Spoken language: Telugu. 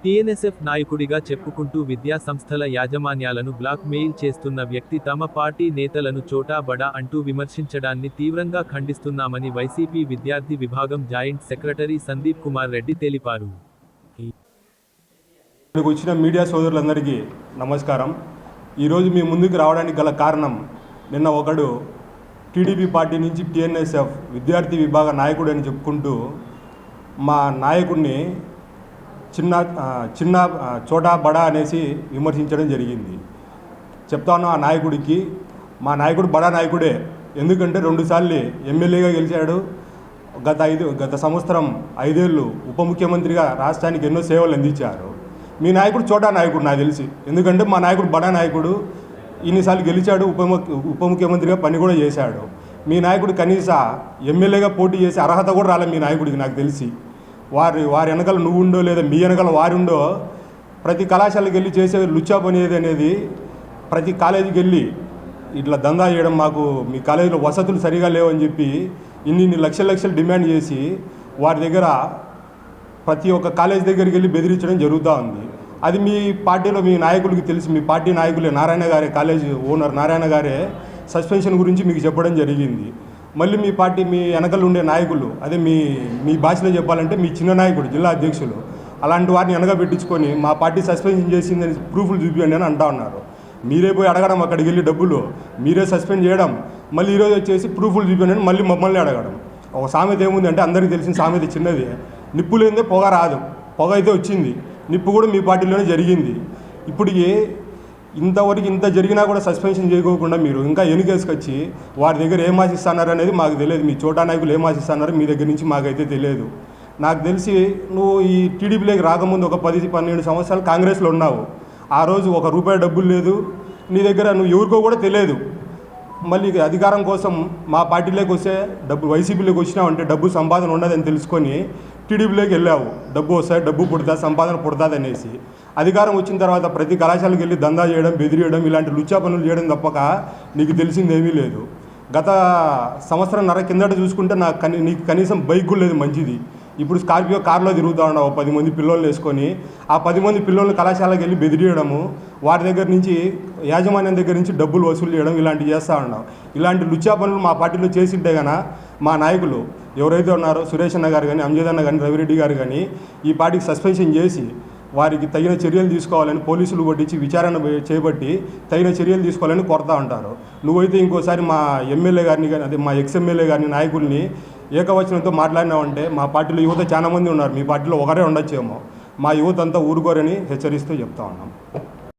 టీఎన్ఎస్ఎఫ్ నాయకుడిగా చెప్పుకుంటూ విద్యా సంస్థల యాజమాన్యాలను బ్లాక్ మెయిల్ చేస్తున్న వ్యక్తి తమ పార్టీ నేతలను చోటా బడా అంటూ విమర్శించడాన్ని తీవ్రంగా ఖండిస్తున్నామని వైసీపీ విద్యార్థి విభాగం జాయింట్ సెక్రటరీ సందీప్ కుమార్ రెడ్డి తెలిపారు. వచ్చిన మీడియా సోదరులందరికీ నమస్కారం. ఈరోజు మీ ముందుకు రావడానికి గల కారణం, నిన్న ఒకడు టీడీపీ పార్టీ నుంచి టీఎన్ఎస్ఎఫ్ విద్యార్థి విభాగ నాయకుడు అని చెప్పుకుంటూ మా నాయకుడిని చిన్న చోటా బడా అనేసి విమర్శించడం జరిగింది. చెప్తాను, ఆ నాయకుడికి మా నాయకుడు బడా నాయకుడే. ఎందుకంటే 2 సార్లు ఎమ్మెల్యేగా గెలిచాడు. గత సంవత్సరం 5 ఏళ్ళు ఉప ముఖ్యమంత్రిగా రాష్ట్రానికి ఎన్నో సేవలు అందించారు. మీ నాయకుడు చోటా నాయకుడు నాకు తెలిసి. ఎందుకంటే మా నాయకుడు బడా నాయకుడు, ఇన్నిసార్లు గెలిచాడు, ఉప ముఖ్యమంత్రిగా పని కూడా చేశాడు. మీ నాయకుడు కనీస ఎమ్మెల్యేగా పోటీ చేసే అర్హత కూడా రాలేదు మీ నాయకుడికి నాకు తెలిసి. వారి వెనకాల నువ్వుండో లేదా మీ వెనకాల వారుండో ప్రతి కళాశాలకు వెళ్ళి చేసే లుచ్చా పని అనేది ప్రతి కాలేజీకి వెళ్ళి ఇట్లా దందా చేయడం, మాకు మీ కాలేజీలో వసతులు సరిగా లేవని చెప్పి ఇన్ని లక్షలు డిమాండ్ చేసి వారి దగ్గర ప్రతి ఒక్క కాలేజీ దగ్గరికి వెళ్ళి బెదిరించడం జరుగుతూ ఉంది. అది మీ పార్టీలో మీ నాయకులకి తెలిసి, మీ పార్టీ నాయకులే, నారాయణ గారే, కాలేజీ ఓనర్ నారాయణ గారే సస్పెన్షన్ గురించి మీకు చెప్పడం జరిగింది. మళ్ళీ మీ పార్టీ మీ వెనకలు ఉండే నాయకులు, అదే మీ భాషలో చెప్పాలంటే మీ చిన్న నాయకుడు, జిల్లా అధ్యక్షులు, అలాంటి వారిని వెనక పెట్టించుకొని మా పార్టీ సస్పెన్షన్ చేసిందని ప్రూఫ్లు చూపించండి అని అంటా ఉన్నారు. మీరే పోయి అడగడం, అక్కడికి వెళ్ళి డబ్బులు మీరే సస్పెండ్ చేయడం, మళ్ళీ ఈరోజు వచ్చేసి ప్రూఫ్లు చూపించండి మళ్ళీ మమ్మల్ని అడగడం. ఒక సామెత ఏముంది అంటే, అందరికీ తెలిసిన సామెత చిన్నది, నిప్పు లేనిదే పొగ రాదు. పొగ అయితే వచ్చింది, నిప్పు కూడా మీ పార్టీలోనే జరిగింది. ఇప్పటికి ఇంతవరకు ఇంత జరిగినా కూడా సస్పెన్షన్ చేయకోకుండా మీరు ఇంకా ఎన్నికేసుకొచ్చి వారి దగ్గర ఏం ఆశిస్తున్నారు అనేది మాకు తెలియదు. మీ చోటా నాయకులు ఏం ఆశిస్తున్నారు మీ దగ్గర నుంచి మాకైతే తెలియదు. నాకు తెలిసి నువ్వు ఈ టీడీపీలోకి రాకముందు ఒక 10-12 సంవత్సరాలు కాంగ్రెస్లో ఉన్నావు. ఆ రోజు ₹1 డబ్బులు లేదు నీ దగ్గర, నువ్వు ఎవరికో కూడా తెలియదు. మళ్ళీ అధికారం కోసం మా పార్టీలోకి వస్తే వైసీపీలోకి వచ్చినావు అంటే డబ్బు సంపాదన ఉండదని తెలుసుకొని టీడీపీలోకి వెళ్ళావు. డబ్బు వస్తాయి, డబ్బు పుడుతుంది, సంపాదన పుడుతుంది అనేసి. అధికారం వచ్చిన తర్వాత ప్రతి కళాశాలకు వెళ్ళి దందా చేయడం, బెదిరియడం, ఇలాంటి లుచ్చా పనులు చేయడం తప్పక నీకు తెలిసిందేమీ లేదు. గత సంవత్సరంన్నర కిందట చూసుకుంటే నీకు కనీసం బైక్ కూడా లేదు మంచిది. ఇప్పుడు స్కార్పియో కార్లో తిరుగుతూ ఉన్నావు 10 మంది పిల్లలు వేసుకొని. ఆ 10 మంది పిల్లలు కళాశాలకు వెళ్ళి బెదిరియడము, వారి దగ్గర నుంచి, యాజమాన్యం దగ్గర నుంచి డబ్బులు వసూలు చేయడం, ఇలాంటివి చేస్తూ ఉన్నావు. ఇలాంటి లుచ్చా పనులు మా పార్టీలో చేసింటే కన్నా మా నాయకులు ఎవరైతే ఉన్నారో సురేష్ అన్న గారు కానీ, అంజద్ అన్న కానీ, రవిరెడ్డి గారు కానీ ఈ పార్టీకి సస్పెన్షన్ చేసి వారికి తగిన చర్యలు తీసుకోవాలని పోలీసులు పట్టించి విచారణ చేపట్టి తగిన చర్యలు తీసుకోవాలని కోరుతూ ఉంటారు. నువ్వైతే ఇంకోసారి మా ఎమ్మెల్యే గారిని కానీ, అదే మా ఎక్స్ఎమ్మెల్యే గారిని, నాయకుల్ని ఏకవచనంతో మాట్లాడినామంటే మా పార్టీలో యువత చాలా మంది ఉన్నారు, మీ పార్టీలో ఒకరే ఉండొచ్చేమో, మా యువత అంతా ఊరుకోరని హెచ్చరిస్తూ చెప్తా ఉన్నాం.